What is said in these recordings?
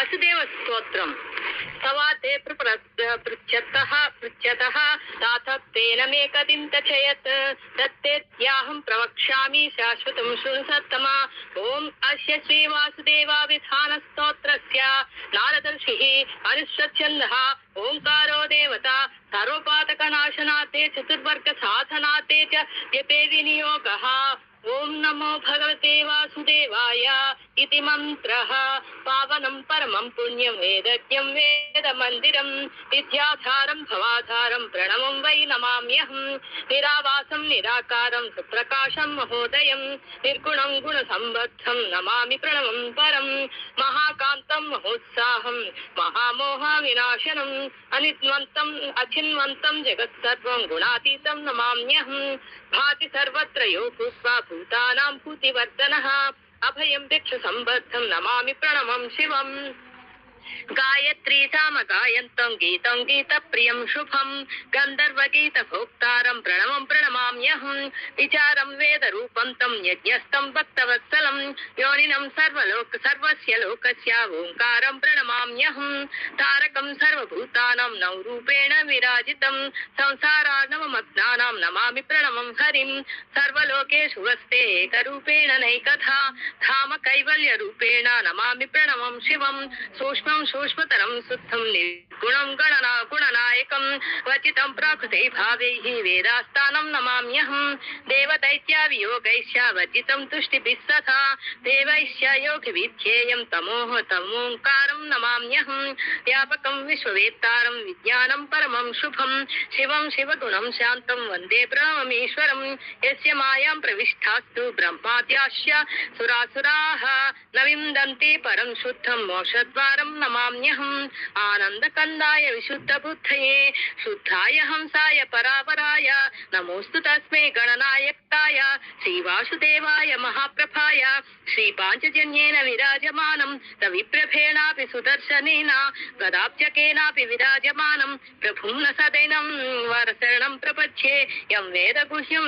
वासुदेव स्तोत्रम् तवाते पृच्छतः तात तेन मेकदिन्तचयत् तत्तेत्याहं प्रवक्ष्यामि शाश्वतं शृणुसत्तमा। ओम अस्य श्री वासुदेवाभिधानस्तोत्रस्य नारदर्षिः अनुष्ठच्छन्दः ओंकारो देवता सर्वपातकनाशनाते चतुर्वर्गसाधनाते च यते विनियोगः। ओम नमो भगवते वासुदेवाय इति मंत्रः पावनं परमं पुण्यं वेदज्ञं वेदमन्दिरं विद्याधारं भवाधारं प्रणवं वै नमाम्यहं। निरावासं निराकारं सुप्रकाशं महोदयं निर्गुणं गुणसम्बद्धं नमामि प्रणवं परं। महाकान्तं महोत्साहं महामोहविनाशनम् अनिद्वन्तम् अचिन्वन्तं जगत्सर्वं गुणातीतं नमाम्यहं। भाति सर्वत्र यो भूत्वा भूतानां भूतिवर्धनः अभयं भिक्षुसम्बद्धं नमामि प्रणवं शिवम्। गायत्री सामगायन्तं गीतं गीतप्रियं शुभं गन्धर्वगीतभोक्तारं प्रणवं प्रणमाम्यहं। विचारं वेदरूपं तं यज्ञस्थं भक्तवत्सलं योनिनं सर्वस्य लोकस्य ओङ्कारं प्रणमाम्यहं। तारकं सर्वभूतानां नवरूपेण विराजितं संसारार्णवमग्नानां नमामि प्रणवं हरिं। सर्वलोकेषु वस्ते एकरूपेण नैकथा धाम कैवल्यरूपेण नमामि प्रणवं शिवं। सूक्ष्मं सूक्ष्मतरं शुद्धं निर्गुणं गुणनायकं वचितं प्रकृते भावैः वेदास्थानं नमाम्यहं। देवदैत्यावियोगैश्च वचितं तुष्टिभिः सदा देवैश्च योगिविध्येयं तमोङ्कारं नमाम्यहं। व्यापकं विश्ववेत्तारं विज्ञानं परमं शुभं शिवं शिवगुणं शान्तं वन्दे ब्रह्ममीश्वरं। यस्य मायां प्रविष्टास्तु ब्रह्माद्याश्च सुरासुराः न विन्दन्ति परं शुद्धं मोक्षद्वारं नमाम्यहम्। आनन्दकन्दाय विशुद्धबुद्धये शुद्धाय हंसाय परावराय नमोऽस्तु तस्मै गणनायकाय श्रीवासुदेवाय महाप्रभाय। श्रीपाञ्चजन्येन विराजमानं रविप्रभेणापि सुदर्शनेन गदाब्जकेनापि विराजमानं प्रभुं न सदैनं वरशरणं प्रपद्ये। यं वेदगुह्यं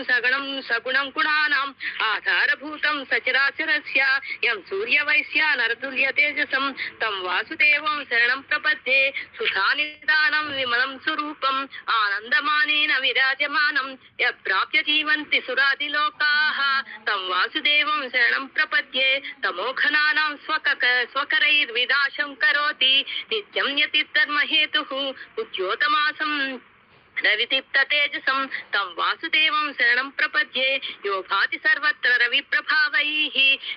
सगुणं गुणानाम् आधारभूतं सचराचरस्य यं सूर्यवैश्य नरतुल्यतेजसं तं वासुदेवं शरणं प्रपद्ये। सुधानिदानं विमलं स्वरूपम् आनन्दमानेन विराजमानं यप्राप्य जीवन्ति सुरादिलोकाः तं वासुदेवं शरणं प्रपद्ये। तमोघनानां स्वकरैर्विनाशं करोति नित्यं यतिर्धर्महेतुः उद्योतमासं रविदीप्ततेजसं तं वासुदेवं शरणं प्रपद्ये। यो भाति सर्वत्र रविप्रभावैः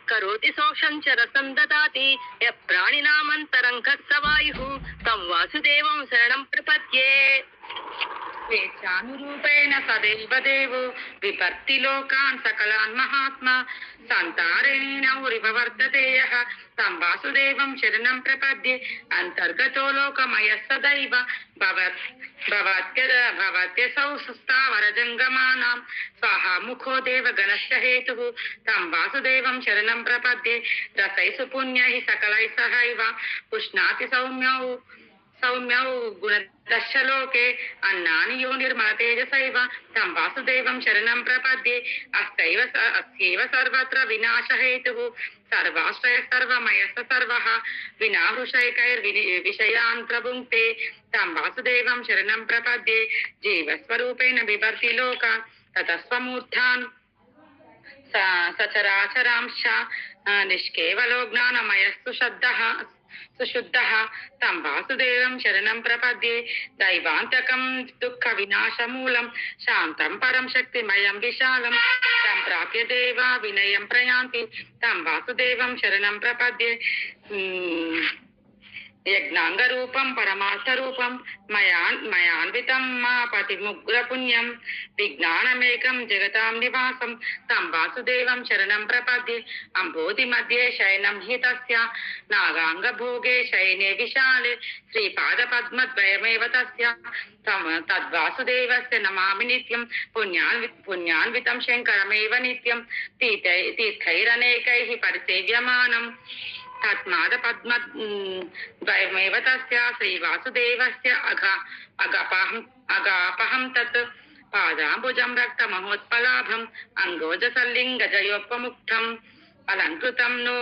करोति शोषं च रसं ददाति यः प्राणिनामन्तरङ्गः वायुः तं वासुदेवं शरणं प्रपद्ये। स्वेच्छानुरूपेण सदैव देवो विपर्ति लोकान् सकलान् महात्मा सन्तारेण उरिवर्तते यः तं वासुदेवं शरणं प्रपद्ये। अन्तर्गतो लोकमयः सदैव भवत्यसौ सुस्तावरजङ्गमानां स्वाहा मुखो देवगणस्य हेतुः तं वासुदेवं शरणं प्रपद्ये। रसैः पुण्यैः सकलैः सहैव पुष्णाति सौम्यौ गुणदश लोके अन्नानि यो निर्मलतेजसैव तं वासुदेवं शरणं प्रपद्ये। अस्यैव सर्वत्र विनाशहेतुः सर्वाश्रयः सर्वमयः सर्वः विनाहृषैकैर्विषयान् प्रभुङ्क्ते तं वासुदेवं शरणं प्रपद्ये। जीवस्वरूपेण बिभर्ति लोकान् ततस्वमूर्धान् सचराचरांश्च निष्केवलो ज्ञानमयस्तु सुशुद्धः तं वासुदेवं शरणं प्रपद्ये। दैवान्तकं दुःखविनाशमूलं शान्तं परं शक्तिमयं विशालं तं प्राप्य देवा विनयं प्रयान्ति तं वासुदेवं शरणं प्रपद्ये। यज्ञाङ्गरूपं परमार्थरूपं मयान्वितं पतिमुग्रपुण्यं विज्ञानमेकं जगतां निवासं तं वासुदेवं शरणं प्रपद्ये। अम्बोधिमध्ये शयनं हि तस्य नागाङ्गभोगे शयने विशाले श्रीपादपद्मद्वयमेव तस्य तद्वासुदेवस्य नमामि नित्यं। पुण्यान्वितं शङ्करमेव नित्यं तीर्थैरनेकैः परिसेव्यमानम् तस्मादपद्मद्वयमेव तस्य श्रीवासुदेवस्य अगापहं तत् पादाम्बुजं रक्तमहोत्पलाभम् अङ्गोजसल्लिङ्गजयोपमुक्तम् अलङ्कृतं नो